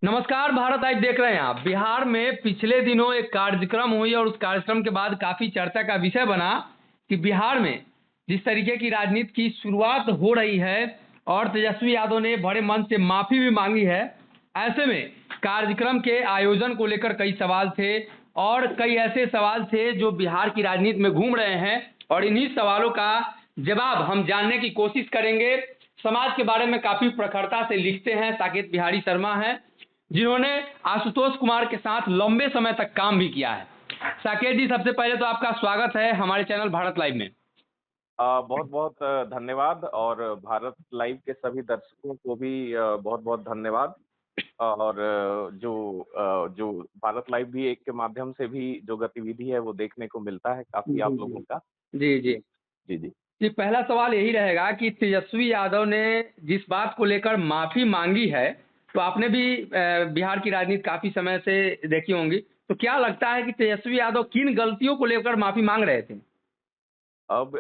नमस्कार, भारत लाइव देख रहे हैं आप। बिहार में पिछले दिनों एक कार्यक्रम हुई और उस कार्यक्रम के बाद काफी चर्चा का विषय बना कि बिहार में जिस तरीके की राजनीति की शुरुआत हो रही है और तेजस्वी यादव ने बड़े मन से माफी भी मांगी है। ऐसे में कार्यक्रम के आयोजन को लेकर कई सवाल थे और कई ऐसे सवाल थे जो बिहार की राजनीति में घूम रहे हैं और इन्हीं सवालों का जवाब हम जानने की कोशिश करेंगे। समाज के बारे में काफी प्रखरता से लिखते हैं साकेत बिहारी शर्मा हैं, जिन्होंने आशुतोष कुमार के साथ लंबे समय तक काम भी किया है। साकेत जी, सबसे पहले तो आपका स्वागत है हमारे चैनल भारत लाइव में। बहुत बहुत धन्यवाद और भारत लाइव के सभी दर्शकों को भी बहुत बहुत धन्यवाद। और जो भारत लाइव भी एक के माध्यम से भी जो गतिविधि है वो देखने को मिलता है काफी आप जी लोगों जी का। जी जी जी जी जी, पहला सवाल यही रहेगा कि तेजस्वी यादव ने जिस बात को लेकर माफी मांगी है, तो आपने भी बिहार की राजनीति काफी समय से देखी होंगी, तो क्या लगता है कि तेजस्वी यादव किन गलतियों को लेकर माफी मांग रहे थे? अब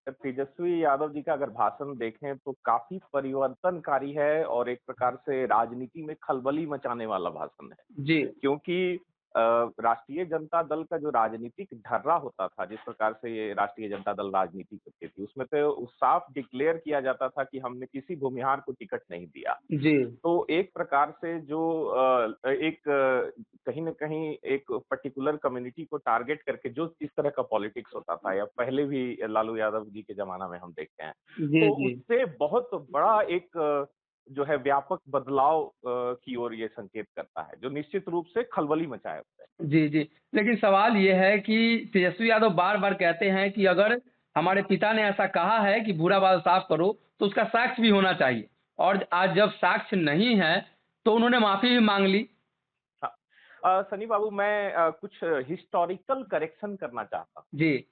तेजस्वी यादव जी का अगर भाषण देखें तो काफी परिवर्तनकारी है और एक प्रकार से राजनीति में खलबली मचाने वाला भाषण है। जी क्योंकि राष्ट्रीय जनता दल का जो राजनीतिक ढर्रा होता था, जिस प्रकार से ये राष्ट्रीय जनता दल राजनीति करती थी, उसमें तो साफ डिक्लेयर किया जाता था कि हमने किसी भूमिहार को टिकट नहीं दिया। जी तो एक प्रकार से जो कहीं न कहीं एक पर्टिकुलर कम्युनिटी को टारगेट करके जो इस तरह का पॉलिटिक्स होता था या पहले भी लालू यादव जी के ज़माना में हम देखते हैं, जी तो जी उससे बहुत बड़ा एक जो है व्यापक बदलाव की ओर ये संकेत करता है, जो निश्चित रूप से खलबली मचाए हुए है। जी जी, लेकिन सवाल ये है कि तेजस्वी यादव बार बार कहते हैं कि अगर हमारे पिता ने ऐसा कहा है कि बुरा बाल साफ करो, तो उसका साक्ष्य भी होना चाहिए। और आज जब साक्ष्य नहीं है तो उन्होंने माफी भी मांग ली। हाँ। सनी बाबू, मैं कुछ हिस्टोरिकल करेक्शन करना चाहता हूँ। जी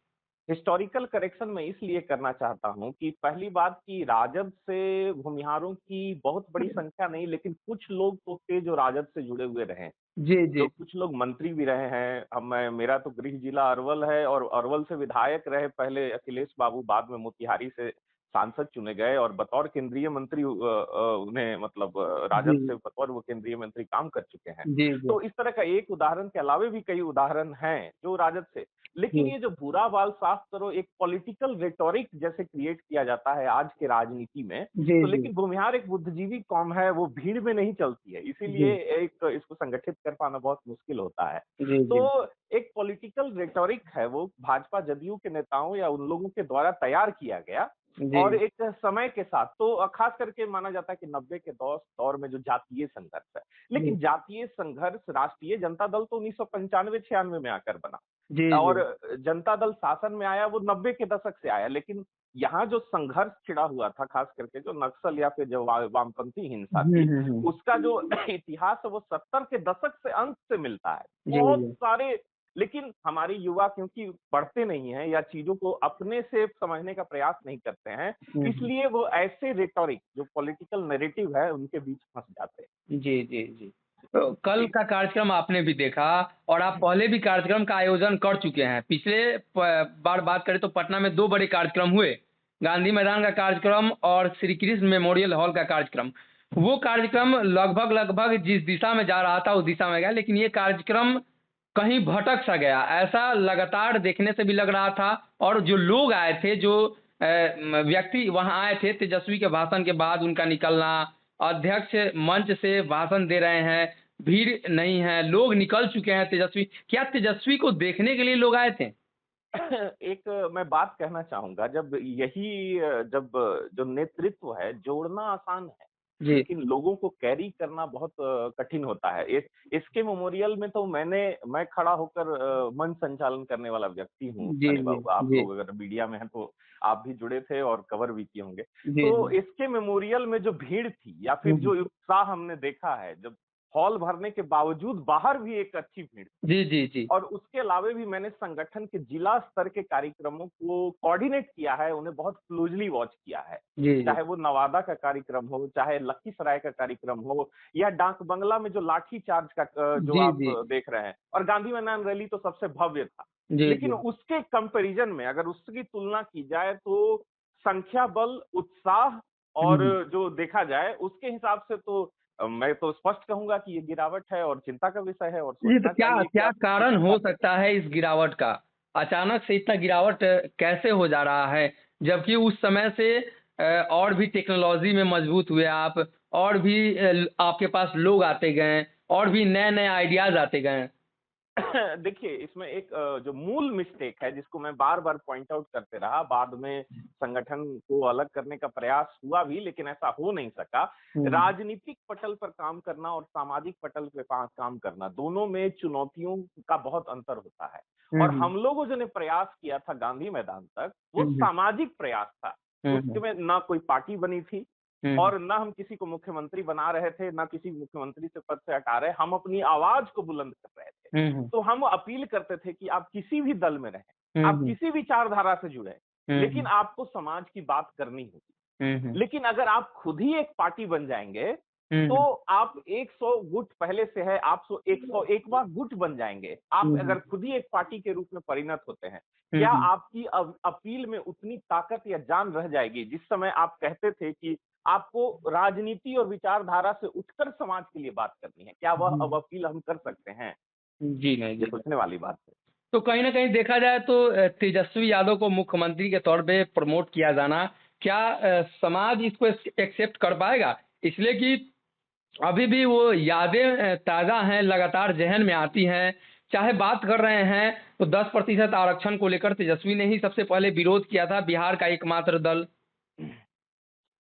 हिस्टोरिकल करेक्शन मैं इसलिए करना चाहता हूं कि पहली बात की राजद से भूमिहारों की बहुत बड़ी संख्या नहीं, लेकिन कुछ लोग तो थे जो राजद से जुड़े हुए रहे हैं। जी जो जी कुछ लोग मंत्री भी रहे हैं। अब मेरा तो गृह जिला अरवल है और अरवल से विधायक रहे पहले अखिलेश बाबू, बाद में मोतिहारी से सांसद चुने गए और बतौर केंद्रीय मंत्री उन्हें मतलब जी राजद से बतौर वो केंद्रीय मंत्री काम कर चुके हैं। जी जी तो इस तरह का एक उदाहरण के अलावे भी कई उदाहरण हैं जो राजद से। लेकिन जी ये जो बुरा बाल साफ करो एक पॉलिटिकल रेटोरिक जैसे क्रिएट किया जाता है आज के राजनीति में, जी तो जी लेकिन भूमिहार एक बुद्धिजीवी कौम है, वो भीड़ में नहीं चलती है, जी इसीलिए एक इसको संगठित कर पाना बहुत मुश्किल होता है। जी जी तो एक पॉलिटिकल रेटोरिक है वो भाजपा जदयू के नेताओं या उन लोगों के द्वारा तैयार किया गया। जी और एक समय के साथ तो खास करके माना जाता है कि 90 के दौर में जो जातीय संघर्ष है, जी लेकिन जातीय संघर्ष राष्ट्रीय जनता दल तो 1995-96 में आकर बना जी जी और जनता दल शासन में आया वो 90 के दशक से आया। लेकिन यहाँ जो संघर्ष छिड़ा हुआ था, खास करके जो नक्सल या फिर जो वामपंथी हिंसा थी, उसका जो इतिहास है वो 70 के दशक से अंत से मिलता है। जी बहुत जी सारे, लेकिन हमारे युवा क्योंकि पढ़ते नहीं हैं या चीजों को अपने से समझने का प्रयास नहीं करते हैं, हम्म, इसलिए वो ऐसे रेटोरिक जो पॉलिटिकल नैरेटिव है उनके बीच फंस जाते जी जी जी। तो कल हैं। का कार्यक्रम आपने भी देखा और आप पहले भी कार्यक्रम का आयोजन कर चुके हैं। पिछले बार बात करें तो पटना में 2 बड़े कार्यक्रम हुए, गांधी मैदान का कार्यक्रम और श्री कृष्ण मेमोरियल हॉल का कार्यक्रम। वो कार्यक्रम लगभग लगभग जिस दिशा में जा रहा था उस दिशा में गया, लेकिन ये कार्यक्रम कहीं भटक सा गया, ऐसा लगातार देखने से भी लग रहा था। और जो लोग आए थे, जो व्यक्ति वहां आए थे, तेजस्वी के भाषण के बाद उनका निकलना, अध्यक्ष मंच से भाषण दे रहे हैं, भीड़ नहीं है, लोग निकल चुके हैं। तेजस्वी, क्या तेजस्वी को देखने के लिए लोग आए थे? एक मैं बात कहना चाहूंगा, जब जो नेतृत्व है जोड़ना आसान है, जी लेकिन लोगों को कैरी करना बहुत कठिन होता है। इसके मेमोरियल में तो मैं खड़ा होकर मंच संचालन करने वाला व्यक्ति हूँ। जी सनी जी बाबू, आप जी लोग अगर मीडिया में हैं तो आप भी जुड़े थे और कवर भी किए होंगे। जी तो जी इसके मेमोरियल में जो भीड़ थी या फिर जो उत्साह हमने देखा है, जब हॉल भरने के बावजूद बाहर भी एक अच्छी भीड़ थी। जी जी जी और उसके अलावे भी मैंने संगठन के जिला स्तर के कार्यक्रमों को कोऑर्डिनेट किया है, उन्हें बहुत क्लोजली वॉच किया है। जी जी चाहे वो नवादा का कार्यक्रम हो, चाहे लखीसराय का कार्यक्रम हो या डाक बंगला में जो लाठी चार्ज का जो जी आप जी देख रहे हैं, और गांधी मैदान रैली तो सबसे भव्य था। जी लेकिन जी उसके कंपैरिजन में अगर उसकी तुलना की जाए तो संख्या बल, उत्साह और हम्म। जो देखा जाए उसके हिसाब से तो मैं तो स्पष्ट कहूंगा कि ये गिरावट है और चिंता का विषय है और जी, तो सोचना क्या चाहिए कि क्या आप कारण किस हो बात पे। सकता है इस गिरावट का? अचानक से इतना गिरावट कैसे हो जा रहा है? जबकि उस समय से और भी टेक्नोलॉजी में मजबूत हुए आप, और भी आपके पास लोग आते गए, और भी नए-नए आइडियाज़ आते गए। देखिए, इसमें एक जो मूल मिस्टेक है जिसको मैं बार-बार पॉइंट आउट करते रहा, बाद में संगठन को अलग करने का प्रयास हुआ भी लेकिन ऐसा हो नहीं सका। हुँ, राजनीतिक पटल पर काम करना और सामाजिक पटल पे काम करना, दोनों में चुनौतियों का बहुत अंतर होता है। हुँ, और हुँ, हम लोगों जो ने प्रयास किया था गांधी मैदान तक, वो हुँ, हुँ, सामाजिक प्रयास था। हुँ, हुँ, उसमें ना कोई पार्टी बनी थी हुँ, और ना हम किसी को मुख्यमंत्री बना रहे थे, ना किसी मुख्यमंत्री से पद से हटा रहे, हम अपनी आवाज को बुलंद कर रहे थे। हुँ, हुँ, तो हम अपील करते थे कि आप किसी भी दल में रहें, हुँ, आप हुँ, किसी भी विचारधारा से जुड़े, हुँ, लेकिन हुँ, आपको समाज की बात करनी होगी। हुँ, हुँ, लेकिन अगर आप खुद ही एक पार्टी बन जाएँगे, हुँ, तो हुँ, आप 100 गुट पहले से है, आप 101वाँ गुट बन जाएँगे। आप हुँ, अगर हुँ, खुद ही एक पार्टी के रूप में परिणत होते हैं, हुँ, क्या हुँ, आपकी अपील में उतनी ताकत या जान रह जाएगी, जिस समय आप कहते थे कि आपको राजनीति और विचारधारा से उठकर समाज के लिए बात करनी है, क्या वह जी, अब अपील हम कर सकते हैं? जी नहीं, ये जी नहीं। सोचने वाली बात है। तो कहीं न कहीं देखा जाए तो तेजस्वी यादव को मुख्यमंत्री के तौर पे प्रमोट किया जाना, क्या समाज इसको एक्सेप्ट कर पाएगा? इसलिए कि अभी भी वो यादें ताज़ा हैं, लगातार ज़हन में आती हैं। चाहे बात कर रहे हैं तो 10% आरक्षण को लेकर तेजस्वी ने ही सबसे पहले विरोध किया था, बिहार का एकमात्र दल।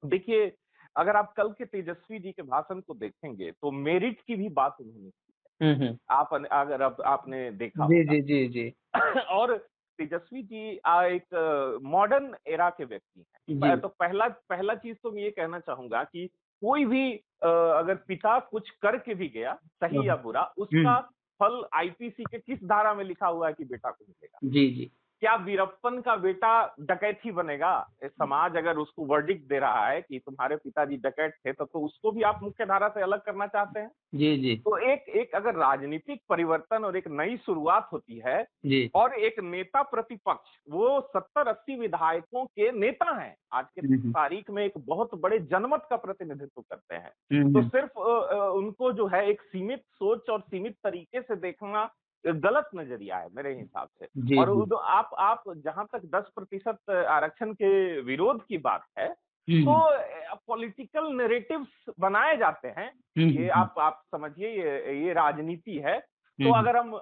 देखिए, अगर आप कल के तेजस्वी जी के भाषण को देखेंगे, तो मेरिट की भी बात उन्होंने की हुँ, हुँ। है। आप अगर अब आपने देखा जी, होगा। जी, जी, जी। और तेजस्वी जी एक मॉडर्न एरा के व्यक्ति हैं। जी। तो पहला पहला चीज़ तो मैं ये कहना चाहूँगा कि कोई भी अगर पिता कुछ करके भी गया, हाँ, सही या बुरा, हुँ। उसका फल आईपीसी के किस धारा में लिखा हुआ है कि बेटा को मिलेगा। जी, जी। क्या वीरप्पन का बेटा डकैत ही बनेगा? समाज अगर उसको वर्डिक्ट दे रहा है कि तुम्हारे पिताजी डकैत थे, तब तो उसको भी आप मुख्य धारा से अलग करना चाहते हैं? जी, जी। तो एक एक अगर राजनीतिक परिवर्तन और एक नई शुरुआत होती है जी। और एक नेता प्रतिपक्ष, वो 70-80 विधायकों के नेता हैं। आज के हुँ, हुँ। तारीख में एक बहुत बड़े जनमत का प्रतिनिधित्व करते हैं। हुँ, तो हुँ। सिर्फ उनको जो है एक सीमित सोच और सीमित तरीके से देखना गलत नज़रिया है मेरे हिसाब से। जी, और जी। उद आप जहाँ तक 10% आरक्षण के विरोध की बात है, हुँ, तो हुँ। पॉलिटिकल नैरेटिव्स बनाए जाते हैं। हुँ, ये हुँ, हुँ। आप समझिए ये राजनीति है। हुँ, तो हुँ। अगर हम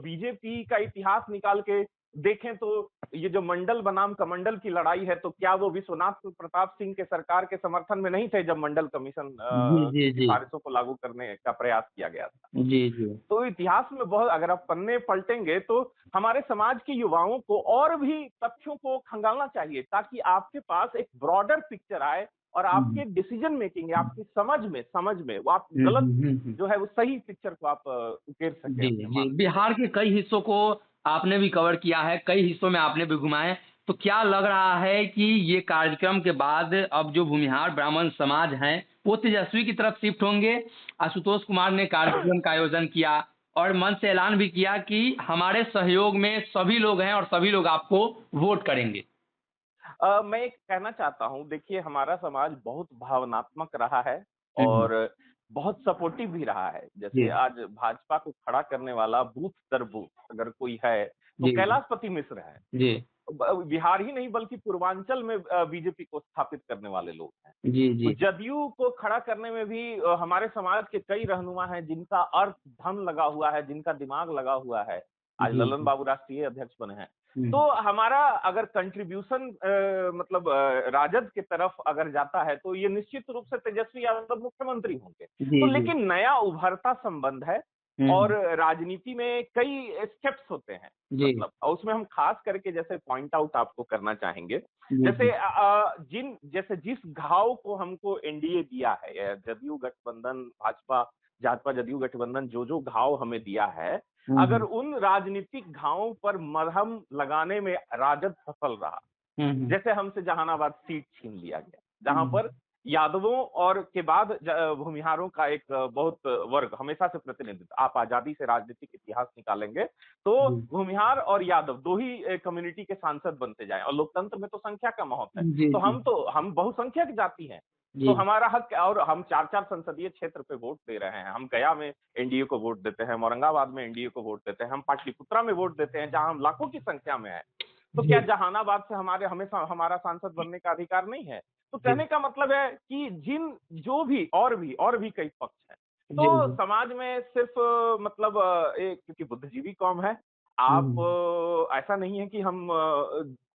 बीजेपी का इतिहास निकाल के देखें तो ये जो मंडल बनाम कमंडल की लड़ाई है, तो क्या वो विश्वनाथ प्रताप सिंह के सरकार के समर्थन में नहीं थे जब मंडल कमीशन जी, की जी, जी। सिफारिशों को लागू करने का प्रयास किया गया था? जी, जी। तो इतिहास में बहुत अगर आप पन्ने पलटेंगे तो हमारे समाज के युवाओं को और भी तथ्यों को खंगालना चाहिए ताकि आपके पास एक ब्रॉडर पिक्चर आए और हुँ, हुँ। आपके डिसीजन मेकिंग या आपकी समझ में वो आप हुँ, गलत हुँ, हुँ, हुँ। जो है वो सही पिक्चर को आप उकेर सकें जी, अपने जी। मानसिक तौर बिहार पे। के कई हिस्सों को आपने भी कवर किया है, कई हिस्सों में आपने भी घुमाए। तो क्या लग रहा है कि ये कार्यक्रम के बाद अब जो भूमिहार ब्राह्मण समाज हैं, वो तेजस्वी की तरफ शिफ्ट होंगे? आशुतोष कुमार ने कार्यक्रम का आयोजन किया और मंच से ऐलान भी किया कि हमारे सहयोग में सभी लोग हैं और सभी लोग आपको वोट करेंगे। मैं एक कहना चाहता हूँ, देखिए हमारा समाज बहुत भावनात्मक रहा है हुँ, हुँ। और बहुत सपोर्टिव भी रहा है। जी। जैसे आज भाजपा को खड़ा करने वाला बूथ दर बूथ अगर कोई है, तो जी, जी। कैलाशपति मिश्र है। जी। बिहार ही नहीं बल्कि पूर्वांचल में बीजेपी को स्थापित करने वाले लोग हैं। जी, तो जी। जदयू को खड़ा करने में भी हमारे समाज के कई रहनुमा हैं जिनका अर्थ धन लगा हुआ है, जिनका दिमाग लगा हुआ है। आज जी, ललन जी। बाबू राष्ट्रीय अध्यक्ष बने हैं। हुँ। तो हमारा अगर कंट्रीब्यूशन मतलब राजद की तरफ अगर जाता है तो ये निश्चित रूप से तेजस्वी यादव मुख्यमंत्री होंगे। तो जी, जी। लेकिन नया उभरता संबंध है हुँ, और हुँ। राजनीति में कई स्टेप्स होते हैं। जी। मतलब और उसमें हम खास करके जैसे पॉइंट आउट आपको करना चाहेंगे। जी, जैसे जी। जिस घाव को हमको एनडीए दिया है या जदयू गठबंधन, भाजपा, भाजपा जदयू गठबंधन जो घाव हमें दिया है, हुँ, अगर हुँ। उन राजनीतिक घावों पर मरहम लगाने में राजद सफल रहा, हुँ, हुँ। जैसे हमसे जहानाबाद सीट छीन लिया गया, जहां हुँ। पर यादवों और के बाद भूमिहारों का एक बहुत वर्ग हमेशा से प्रतिनिधित्व, आप आजादी से राजनीतिक इतिहास निकालेंगे तो जी भूमिहार और यादव दो ही कम्युनिटी के सांसद बनते जाएं, और लोकतंत्र में तो संख्या का महत्व है। जी तो हम बहुसंख्यक जाति हैं, तो जी हमारा हक, और हम 4-4 संसदीय क्षेत्र पे वोट दे रहे हैं। हम गया में एनडीए को वोट देते हैं, औरंगाबाद में एनडीए को वोट देते हैं, हम पाटलिपुत्रा में वोट देते हैं जहां हम लाखों की संख्या में है। तो क्या जी जहानाबाद से हमारा सांसद बनने का अधिकार नहीं है? तो जी कहने का मतलब है कि जो भी और भी कई पक्ष हैं। जी तो जी समाज में सिर्फ मतलब एक, क्योंकि बुद्धिजीवी कौम है, आप हम्म, ऐसा नहीं है कि हम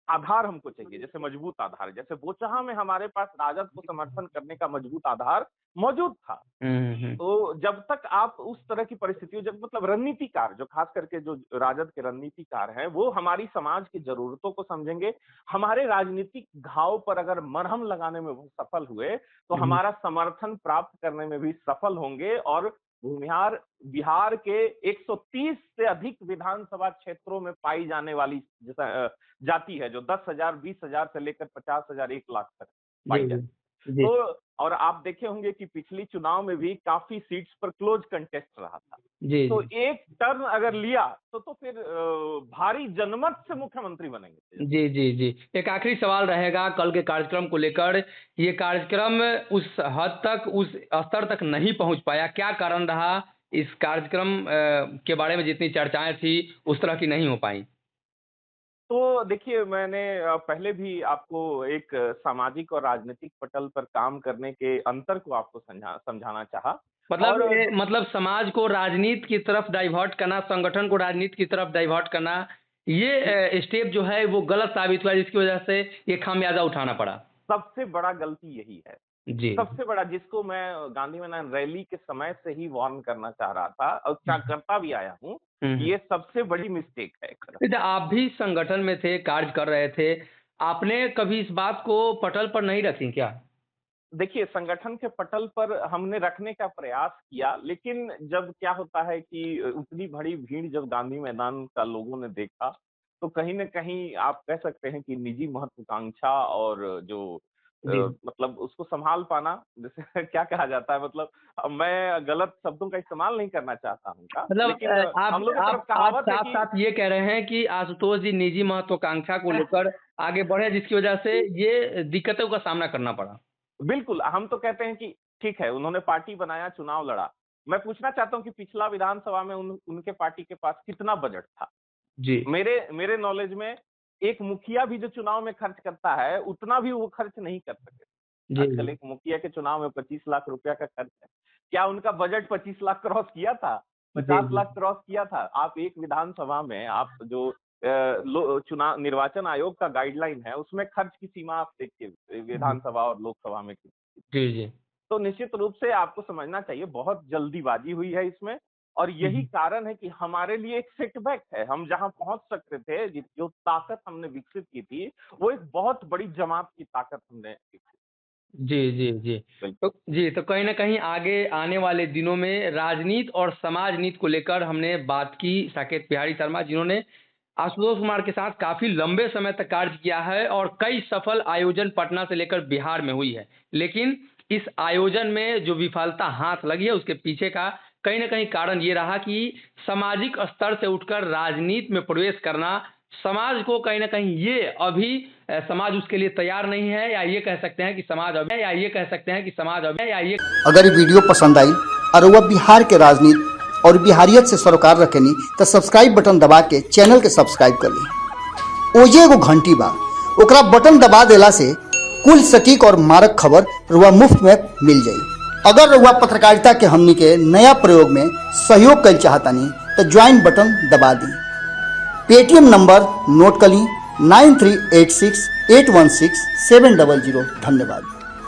आधार हमको चाहिए, जैसे मजबूत आधार, जैसे बोचहा में हमारे पास राजद को समर्थन करने का मजबूत आधार मौजूद था। हम्म। तो जब तक आप उस तरह की परिस्थितियों, जब मतलब रणनीतिकार, जो खास करके जो राजद के रणनीतिकार हैं, वो हमारी समाज की जरूरतों को समझेंगे, हमारे राजनीतिक घाव पर अगर मरहम लगाने में वो सफल हुए, तो हम्म, हमारा समर्थन प्राप्त करने में भी सफल होंगे। और भूमिहार बिहार के 130 से अधिक विधानसभा क्षेत्रों में पाई जाने वाली जाति है, जो 10,000, 20,000 से लेकर 50,000, 1 लाख तक जी पाई जी जाती है। जी तो और आप देखे होंगे कि पिछली चुनाव में भी काफी सीट्स पर क्लोज कंटेस्ट रहा था। जी तो जी एक टर्न अगर लिया तो फिर भारी जनमत से मुख्यमंत्री बनेंगे। जी जी जी एक आखिरी सवाल रहेगा कल के कार्यक्रम को लेकर। ये कार्यक्रम उस हद तक, उस स्तर तक नहीं पहुंच पाया, क्या कारण रहा? इस कार्यक्रम के बारे में जितनी चर्चाएं थी उस तरह की नहीं हो पाई। तो देखिए, मैंने पहले भी आपको एक सामाजिक और राजनीतिक पटल पर काम करने के अंतर को आपको समझाना चाहा। मतलब और मतलब समाज को राजनीति की तरफ डाइवर्ट करना, संगठन को राजनीति की तरफ डाइवर्ट करना, ये स्टेप जो है वो गलत साबित हुआ, जिसकी वजह से ये खामियाजा उठाना पड़ा। सबसे बड़ा गलती यही है। जी सबसे बड़ा, जिसको मैं गांधी मैदान रैली के समय से ही वार्न करना चाह रहा था और क्या करता भी आया हूं, हम्म। ये सबसे बड़ी मिस्टेक है एक तरह अच्छा, आप भी संगठन में थे, कार्य कर रहे थे, आपने कभी इस बात को पटल पर नहीं रखी क्या? से। देखिए, संगठन के पटल पर हमने रखने का प्रयास किया, लेकिन जब क्या होता है कि उतनी बड़ी भीड़ जब गांधी मैदान का लोगों ने देखा, तो कहीं न कहीं आप कह सकते हैं कि निजी महत्वाकांक्षा और जो जी मतलब उसको संभाल पाना, जैसे क्या कहा जाता है, मतलब मैं गलत शब्दों का इस्तेमाल नहीं करना चाहता हूँ का, मतलब लेकिन आप हम लोग की तरफ आप कहावत है साफ कि साफ ये कह रहे हैं कि आशुतोष जी निजी महत्वाकांक्षा को लेकर आगे बढ़े, जिसकी वजह से ये दिक्कतों का सामना करना पड़ा। बिल्कुल, हम तो कहते हैं कि ठीक है, उन्होंने पार्टी बनाया, चुनाव लड़ा। मैं पूछना चाहता हूँ कि पिछला विधानसभा में उनके पार्टी के पास कितना बजट था? जी मेरे मेरे नॉलेज में एक मुखिया भी जो चुनाव में खर्च करता है, उतना भी वो खर्च नहीं कर सके। जी आजकल जी एक मुखिया के चुनाव में 25 लाख रुपया का खर्च है। क्या उनका बजट 25 लाख क्रॉस किया था? जी 50 जी लाख क्रॉस किया था? आप एक विधानसभा में, आप जो चुनाव निर्वाचन आयोग का गाइडलाइन है, उसमें खर्च की सीमा आप देखिए जी विधानसभा और लोकसभा में कितनी। जी जी तो निश्चित रूप से आपको समझना चाहिए, बहुत जल्दीबाजी हुई है इसमें, और यही हम्म, कारण है कि हमारे लिए एक सेटबैक है। हम जहां पहुंच सकते थे, जो ताकत हमने विकसित की थी, वो एक बहुत बड़ी जमात की ताकत हमने विकसित जी जी जी की। तो कहीं ना कहीं आगे आने वाले दिनों में राजनीति और समाज नीति को लेकर हमने बात की साकेत बिहारी शर्मा, जिन्होंने आशुतोष कुमार के साथ काफी लंबे समय तक कार्य किया है और कई सफल आयोजन पटना से लेकर बिहार में हुई है। लेकिन इस आयोजन में जो विफलता हाथ लगी है, उसके पीछे का कहीं ना कहीं कारण ये रहा कि सामाजिक स्तर से उठकर राजनीति में प्रवेश करना, समाज को कहीं ना कहीं ये अभी समाज उसके लिए तैयार नहीं है, या ये कह सकते हैं कि समाज अभी अगर ये वीडियो पसंद आई और वह बिहार के राजनीति और बिहारियत से सरोकार रखेनी तो सब्सक्राइब बटन दबा के चैनल के सब्सक्राइब कर ली। ओजे एगो घंटी बा, ओकरा बटन दबा देला से कुल सटीक और मारक खबर रुआ मुफ्त में मिल जाई। अगर रुआ पत्रकारिता के हमनी के नया प्रयोग में सहयोग कर चाहतानी तो ज्वाइन बटन दबा दी। पेटीएम नंबर नोट कर ली 9386816700। धन्यवाद।